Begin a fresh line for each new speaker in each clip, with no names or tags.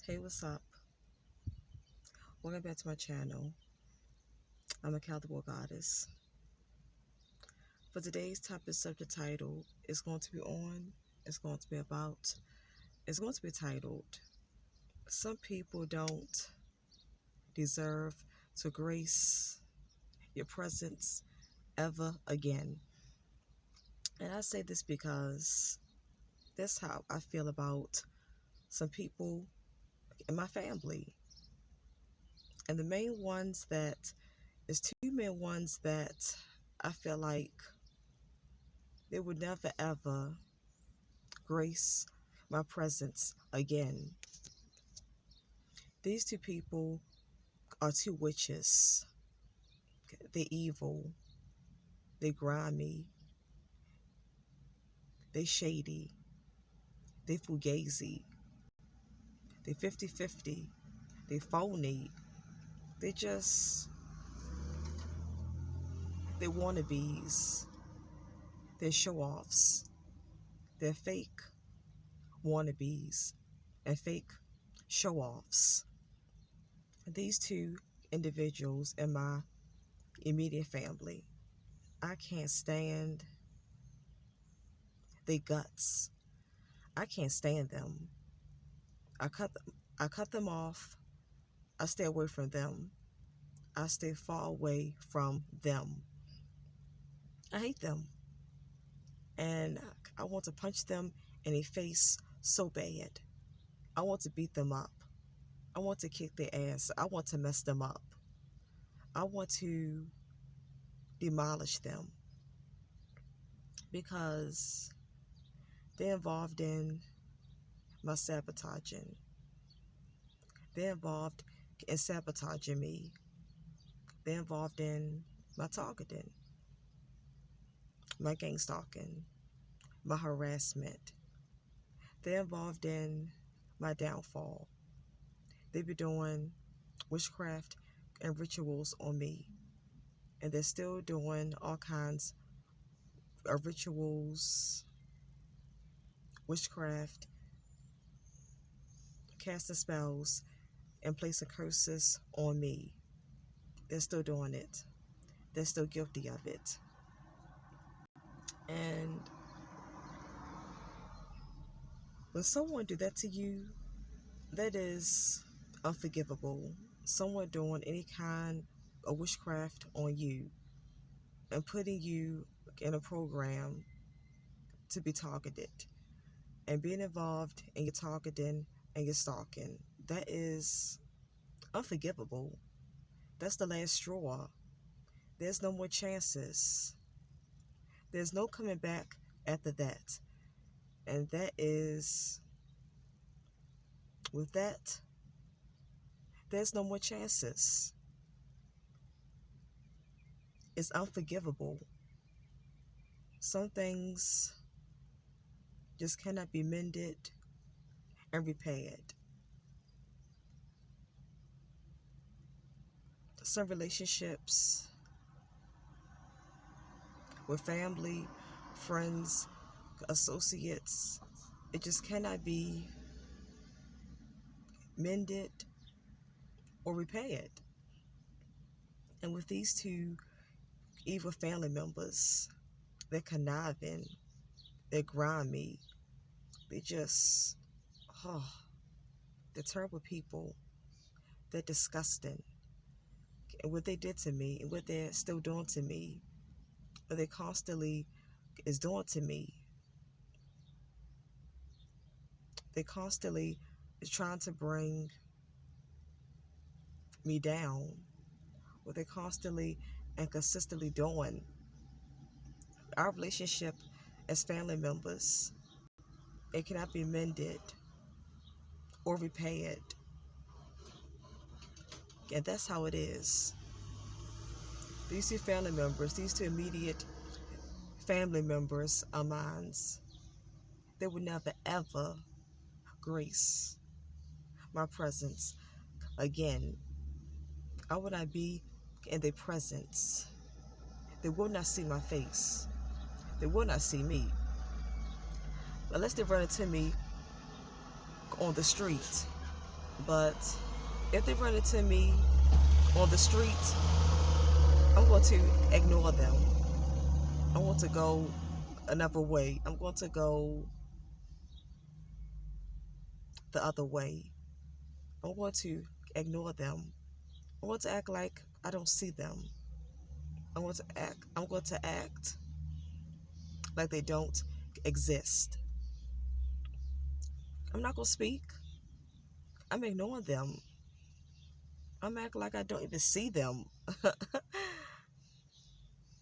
Hey, what's up? Welcome back to my channel. I'm a Cowboy Goddess. For today's topic subject title is going to be it's going to be titled, Some People Don't Deserve to Grace Your Presence Ever Again. And I say this because that's how I feel about some people in my family. And the main ones is two main ones that I feel like they would never ever grace my presence again. These two people are two witches. They're evil, they grimy, they shady, they fugazi, they 50-50, they phony, they just, they wannabes, they're show-offs, they're fake wannabes and fake show-offs. These two individuals in my immediate family, I can't stand their guts. I can't stand them. I cut them off. I stay away from them. I stay far away from them. I hate them. And I want to punch them in the face so bad. I want to beat them up. I want to kick their ass. I want to mess them up. I want to demolish them because they're involved in my sabotaging. They're involved in sabotaging me. They're involved in my targeting, my gang stalking, my harassment. They're involved in my downfall. They be doing witchcraft and rituals on me. And they're still doing all kinds of rituals, witchcraft, casting spells, and placing curses on me. They're still doing it. They're still guilty of it. And when someone do that to you, that is unforgivable. Someone doing any kind of witchcraft on you and putting you in a program to be targeted and being involved in your targeting and your stalking, that is unforgivable. That's the last straw. There's no more chances. There's no coming back after that. And that is, with that, there's no more chances. It's unforgivable. Some things just cannot be mended and repaired. Some relationships with family, friends, associates, it just cannot be mended or repaired. And with these two evil family members, they're conniving, they're grimy, they just, oh, they're terrible people, they're disgusting. And what they did to me and what they're still doing to me, what they constantly is doing to me, they constantly is trying to bring me down. What they constantly and consistently doing. Our relationship as family members, it cannot be mended or repaired. And that's how it is. These two family members, these two immediate family members are mine. They would never ever grace my presence again. I would not be in their presence. They will not see my face. They will not see me. Unless they run into me on the street. But if they run into me on the street, I'm going to ignore them. I want to go another way. I'm going to go the other way. I'm going to ignore them. I want to act like I don't see them. I'm going to act like they don't exist. I'm not going to speak. I'm ignoring them. I'm acting like I don't even see them.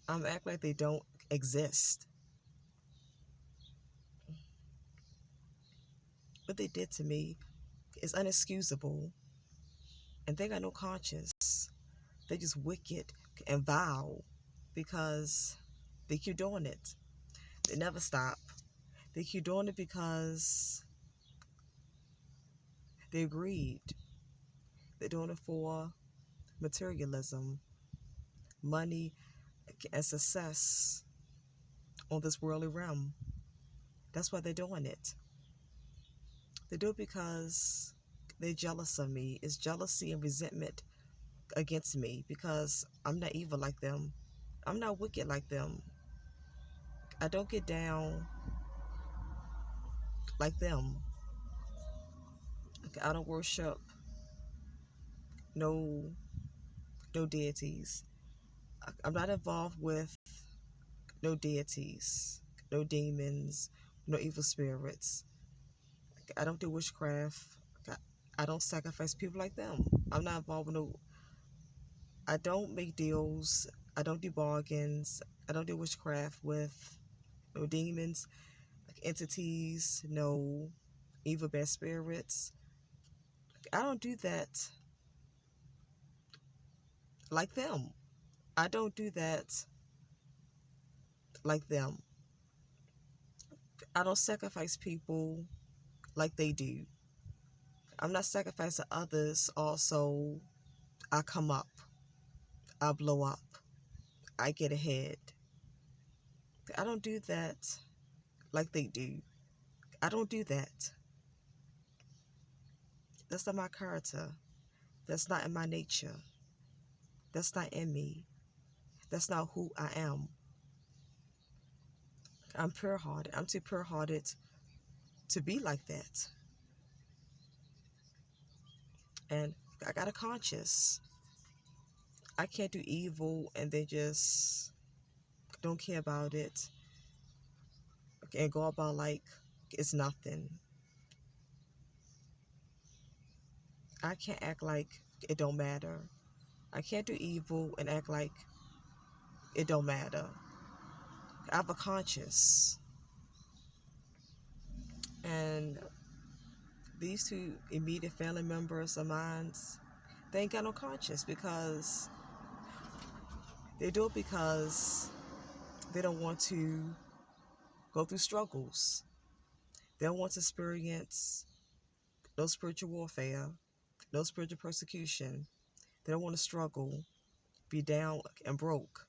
I'm acting like they don't exist. What they did to me is unexcusable, and they got no conscience. They just wicked and vile because they keep doing it. They never stop. They keep doing it because they agreed. They're doing it for materialism, money, and success on this worldly realm. That's why they're doing it. They do it because they're jealous of me. It's jealousy and resentment against me because I'm not evil like them. I'm not wicked like them. I don't get down like them. I don't worship no deities. I'm not involved with no deities, no demons, no evil spirits. I don't do witchcraft. I don't sacrifice people like them. I'm not involved with no. I don't make deals. I don't do bargains. I don't do witchcraft with no demons, like entities, no evil bad spirits. I don't do that like them. I don't do that like them. I don't sacrifice people like they do. I'm not sacrificing others also. I come up. I blow up. I get ahead. I don't do that like they do. I don't do that. That's not my character. That's not in my nature. That's not in me. That's not who I am. I'm pure hearted. I'm too pure hearted to be like that. And I got a conscience. I can't do evil and then just don't care about it and go about like it's nothing. I can't act like it don't matter. I can't do evil and act like it don't matter. I have a conscience. And these two immediate family members of mine, they ain't got no conscience because they do it because they don't want to go through struggles. They don't want to experience no spiritual warfare, no spiritual persecution. They don't want to struggle, be down and broke.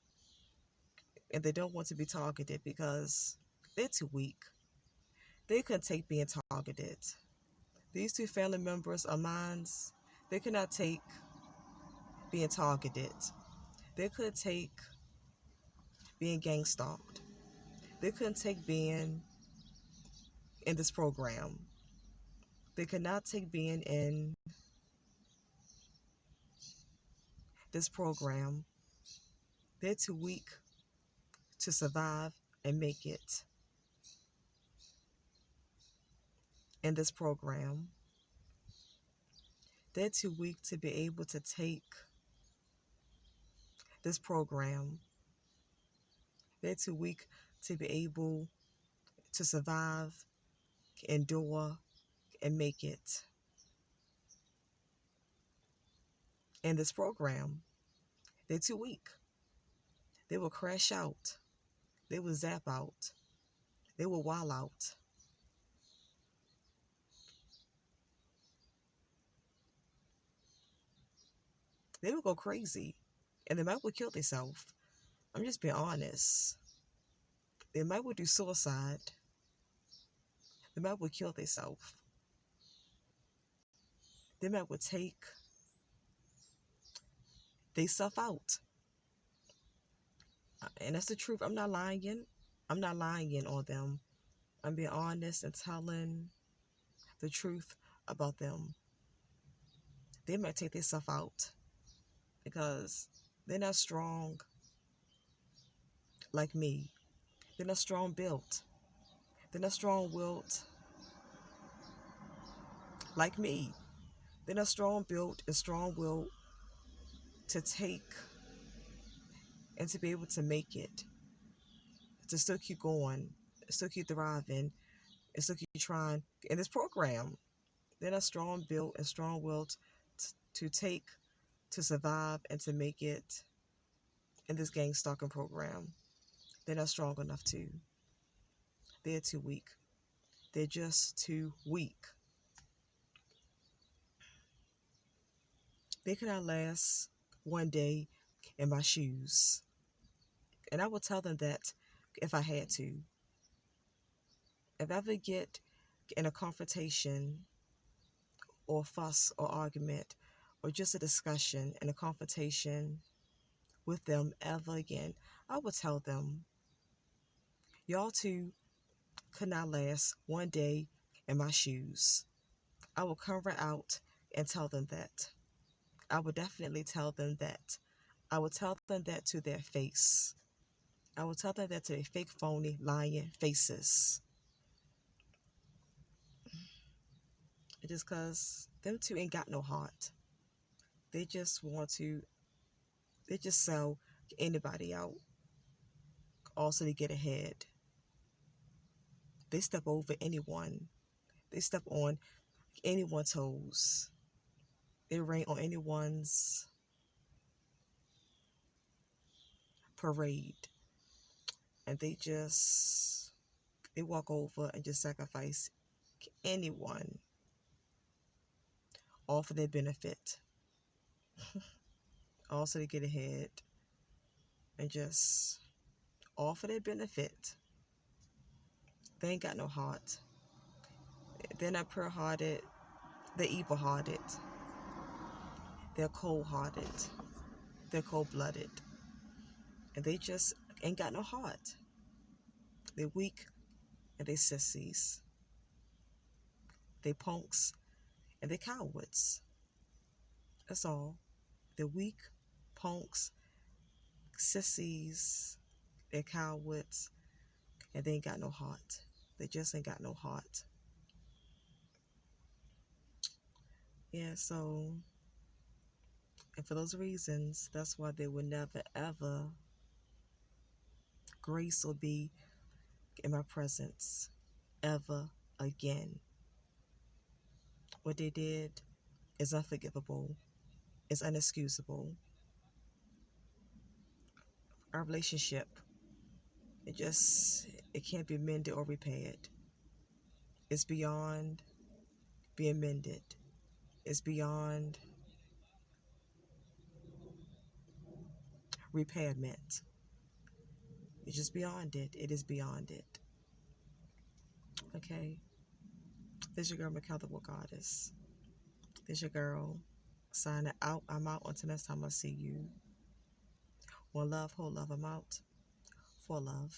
And they don't want to be targeted because they're too weak. They couldn't take being targeted. These two family members of mine, they could not take being targeted. They couldn't take being gang stalked. They couldn't take being in this program. They could not take being in this program. They're too weak to survive and make it in this program. They're too weak to be able to take this program. They're too weak to be able to survive, endure, and make it in this program. They're too weak. They will crash out. They will zap out. They will wild out. They will go crazy. And they might will kill themselves. I'm just being honest. They might will do suicide. They might will kill themselves. Them that would take they self out. And that's the truth. I'm not lying. I'm not lying on them. I'm being honest and telling the truth about them. They might take themselves out because they're not strong like me. They're not strong built. They're not strong willed like me. They're not strong built and strong willed to take and to be able to make it, to still keep going, still keep thriving, and still keep trying in this program. They're not strong built and strong willed to take, to survive, and to make it in this gang stalking program. They're not strong enough to. They're too weak. They're just too weak. They cannot last one day in my shoes. And I would tell them that if I had to. If I ever get in a confrontation or fuss or argument or just a discussion and a confrontation with them ever again, I would tell them, y'all two could not last one day in my shoes. I will come right out and tell them that. I would definitely tell them that. I would tell them that to their face. I would tell them that to their fake, phony, lying faces. Just because them two ain't got no heart. They just sell anybody out. Also to get ahead. They step over anyone. They step on anyone's toes. They rain on anyone's parade. And they walk over and just sacrifice anyone, all for their benefit. Also to get ahead, and just all for their benefit. They ain't got no heart. They're not pure-hearted. They're evil-hearted. They're cold-hearted. They're cold-blooded. And they just ain't got no heart. They're weak and they sissies. They punks and they cowards. That's all. They're weak, punks, sissies, they're cowards, and they ain't got no heart. They just ain't got no heart. Yeah, so, and for those reasons, that's why they would never, ever grace or be in my presence ever again. What they did is unforgivable. It's unexcusable. Our relationship, it can't be mended or repaired. It's beyond being mended. It's beyond repairment. It's just beyond it. It is beyond it. Okay? This your girl, McKellar Goddess. This your girl, signing out. I'm out until next time I see you. One love, whole love, I'm out. For love.